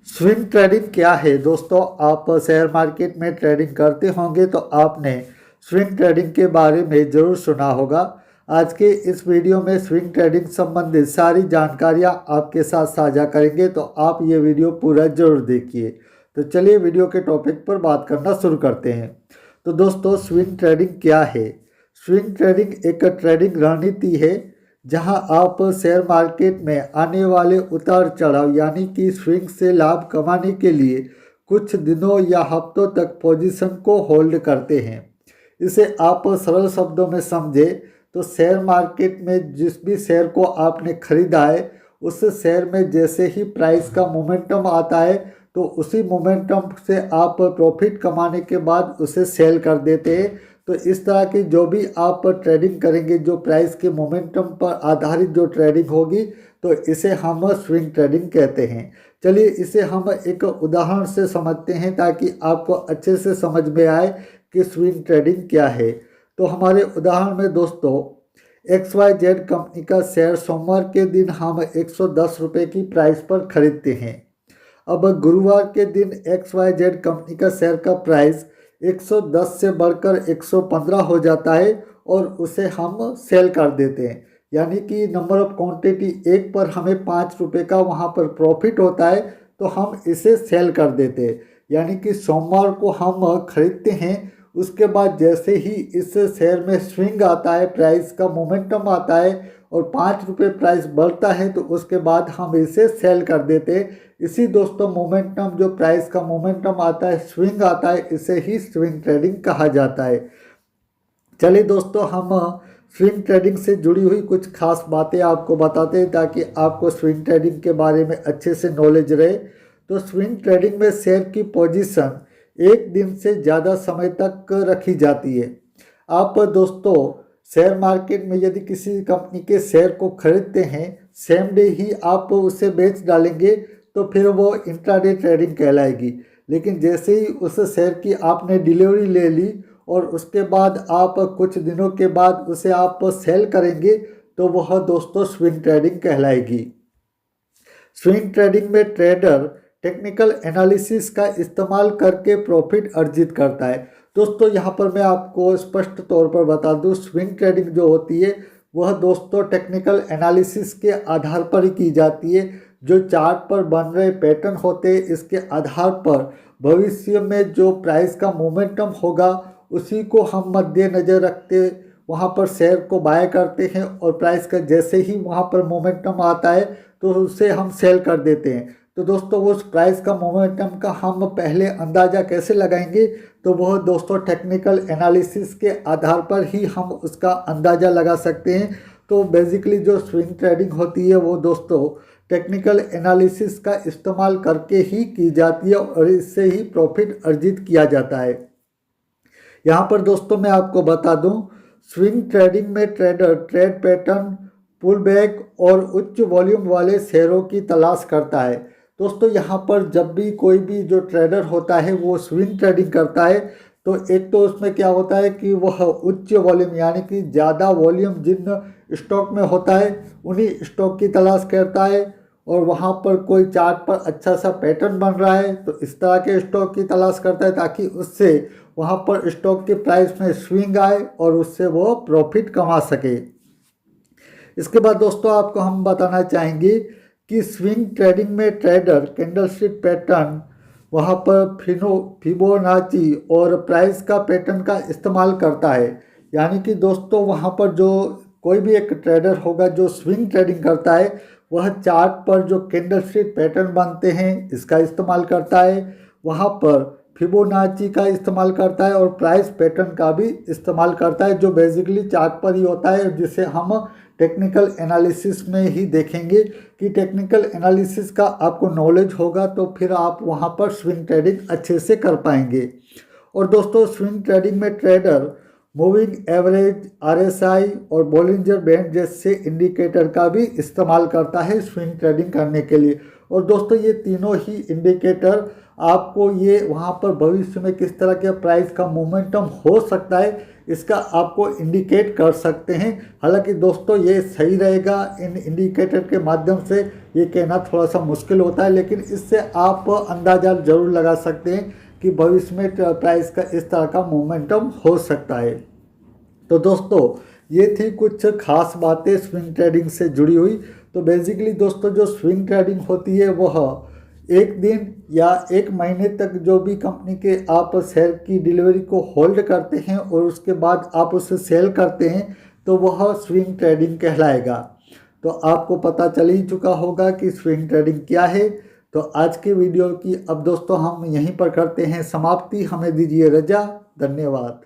Swing trading क्या है दोस्तों? आप शेयर मार्केट में ट्रेडिंग करते होंगे तो आपने स्विंग ट्रेडिंग के बारे में ज़रूर सुना होगा। आज के इस वीडियो में स्विंग ट्रेडिंग संबंधित सारी जानकारियां आपके साथ साझा करेंगे, तो आप ये वीडियो पूरा ज़रूर देखिए। तो चलिए वीडियो के टॉपिक पर बात करना शुरू करते हैं। तो दोस्तों, स्विंग ट्रेडिंग क्या है? स्विंग ट्रेडिंग एक ट्रेडिंग रणनीति है जहां आप शेयर मार्केट में आने वाले उतार चढ़ाव यानी कि स्विंग से लाभ कमाने के लिए कुछ दिनों या हफ्तों तक पोजीशन को होल्ड करते हैं। इसे आप सरल शब्दों में समझे तो शेयर मार्केट में जिस भी शेयर को आपने खरीदा है, उस शेयर में जैसे ही प्राइस का मोमेंटम आता है तो उसी मोमेंटम से आप प्रॉफिट कमाने के बाद उसे सेल कर देते हैं। तो इस तरह की जो भी आप ट्रेडिंग करेंगे, जो प्राइस के मोमेंटम पर आधारित जो ट्रेडिंग होगी, तो इसे हम स्विंग ट्रेडिंग कहते हैं। चलिए इसे हम एक उदाहरण से समझते हैं ताकि आपको अच्छे से समझ में आए कि स्विंग ट्रेडिंग क्या है। तो हमारे उदाहरण में दोस्तों, XYZ कंपनी का शेयर सोमवार के दिन हम 110 रुपये की प्राइस पर खरीदते हैं। अब गुरुवार के दिन XYZ कंपनी का शेयर का प्राइस 110 से बढ़कर 115 हो जाता है और उसे हम सेल कर देते हैं। यानी कि नंबर ऑफ क्वांटिटी एक पर हमें 5 रुपये का वहाँ पर प्रॉफिट होता है, तो हम इसे सेल कर देते हैं। यानी कि सोमवार को हम खरीदते हैं, उसके बाद जैसे ही इस शेयर में स्विंग आता है, प्राइस का मोमेंटम आता है और 5 रुपये प्राइस बढ़ता है, तो उसके बाद हम इसे सेल कर देते हैं। इसी दोस्तों मोमेंटम, जो प्राइस का मोमेंटम आता है, स्विंग आता है, इसे ही स्विंग ट्रेडिंग कहा जाता है। चलिए दोस्तों, हम स्विंग ट्रेडिंग से जुड़ी हुई कुछ खास बातें आपको बताते हैं ताकि आपको स्विंग ट्रेडिंग के बारे में अच्छे से नॉलेज रहे। तो स्विंग ट्रेडिंग में शेयर की पोजीशन एक दिन से ज़्यादा समय तक रखी जाती है। आप दोस्तों शेयर मार्केट में यदि किसी कंपनी के शेयर को खरीदते हैं, सेम डे ही आप उसे बेच डालेंगे तो फिर वो इंट्राडे ट्रेडिंग कहलाएगी। लेकिन जैसे ही उस शेयर की आपने डिलीवरी ले ली और उसके बाद आप कुछ दिनों के बाद उसे आप सेल करेंगे, तो वह दोस्तों स्विंग ट्रेडिंग कहलाएगी। स्विंग ट्रेडिंग में ट्रेडर टेक्निकल एनालिसिस का इस्तेमाल करके प्रॉफिट अर्जित करता है। दोस्तों यहाँ पर मैं आपको स्पष्ट तौर पर बता दूँ, स्विंग ट्रेडिंग जो होती है वह दोस्तों टेक्निकल एनालिसिस के आधार पर ही की जाती है। जो चार्ट पर बन रहे पैटर्न होते हैं, इसके आधार पर भविष्य में जो प्राइस का मोमेंटम होगा उसी को हम मद्देनज़र रखते वहाँ पर शेयर को बाय करते हैं और प्राइस का जैसे ही वहाँ पर मोमेंटम आता है तो उसे हम सेल कर देते हैं। तो दोस्तों उस प्राइस का मोमेंटम का हम पहले अंदाज़ा कैसे लगाएंगे? तो वह दोस्तों टेक्निकल एनालिसिस के आधार पर ही हम उसका अंदाज़ा लगा सकते हैं। तो बेसिकली जो स्विंग ट्रेडिंग होती है वो दोस्तों टेक्निकल एनालिसिस का इस्तेमाल करके ही की जाती है और इससे ही प्रॉफिट अर्जित किया जाता है। यहाँ पर दोस्तों मैं आपको बता दूँ, स्विंग ट्रेडिंग में trader trade pattern, pull back और उच्च वॉल्यूम वाले शेयरों की तलाश करता है। दोस्तों यहाँ पर जब भी कोई भी जो ट्रेडर होता है वो स्विंग ट्रेडिंग करता है, तो एक तो उसमें क्या होता है कि वह उच्च वॉल्यूम यानी कि ज़्यादा वॉल्यूम जिन स्टॉक में होता है उन्हीं स्टॉक की तलाश करता है और वहाँ पर कोई चार्ट पर अच्छा सा पैटर्न बन रहा है तो इस तरह के स्टॉक की तलाश करता है ताकि उससे वहाँ पर स्टॉक के प्राइस में स्विंग आए और उससे वो प्रॉफिट कमा सके। इसके बाद दोस्तों आपको हम बताना चाहेंगे कि स्विंग ट्रेडिंग में ट्रेडर कैंडलस्टिक पैटर्न, वहाँ पर फिबोनाची और प्राइस का पैटर्न का इस्तेमाल करता है। यानी कि दोस्तों वहाँ पर जो कोई भी एक ट्रेडर होगा जो स्विंग ट्रेडिंग करता है, वह चार्ट पर जो कैंडलस्टिक पैटर्न बनते हैं इसका इस्तेमाल करता है, वहाँ पर फिबोनाची का इस्तेमाल करता है और प्राइस पैटर्न का भी इस्तेमाल करता है, जो बेसिकली चार्ट पर ही होता है, जिसे हम टेक्निकल एनालिसिस में ही देखेंगे कि टेक्निकल एनालिसिस का आपको नॉलेज होगा तो फिर आप वहाँ पर स्विंग ट्रेडिंग अच्छे से कर पाएंगे। और दोस्तों स्विंग ट्रेडिंग में ट्रेडर मूविंग एवरेज, RSI और बोलिंजर बैंड जैसे इंडिकेटर का भी इस्तेमाल करता है स्विंग ट्रेडिंग करने के लिए। और दोस्तों ये तीनों ही इंडिकेटर आपको ये वहाँ पर भविष्य में किस तरह के प्राइस का मोमेंटम हो सकता है इसका आपको इंडिकेट कर सकते हैं। हालांकि दोस्तों ये सही रहेगा, इन इंडिकेटर के माध्यम से ये कहना थोड़ा सा मुश्किल होता है, लेकिन इससे आप अंदाज़ा ज़रूर लगा सकते हैं कि भविष्य में प्राइस का इस तरह का मोमेंटम हो सकता है। तो दोस्तों ये थी कुछ खास बातें स्विंग ट्रेडिंग से जुड़ी हुई। तो बेसिकली दोस्तों जो स्विंग ट्रेडिंग होती है वह एक दिन या एक महीने तक जो भी कंपनी के आप शेयर की डिलीवरी को होल्ड करते हैं और उसके बाद आप उसे सेल करते हैं तो वह स्विंग ट्रेडिंग कहलाएगा। तो आपको पता चल ही चुका होगा कि स्विंग ट्रेडिंग क्या है। तो आज के वीडियो की अब दोस्तों हम यहीं पर करते हैं समाप्ति। हमें दीजिए रजा। धन्यवाद।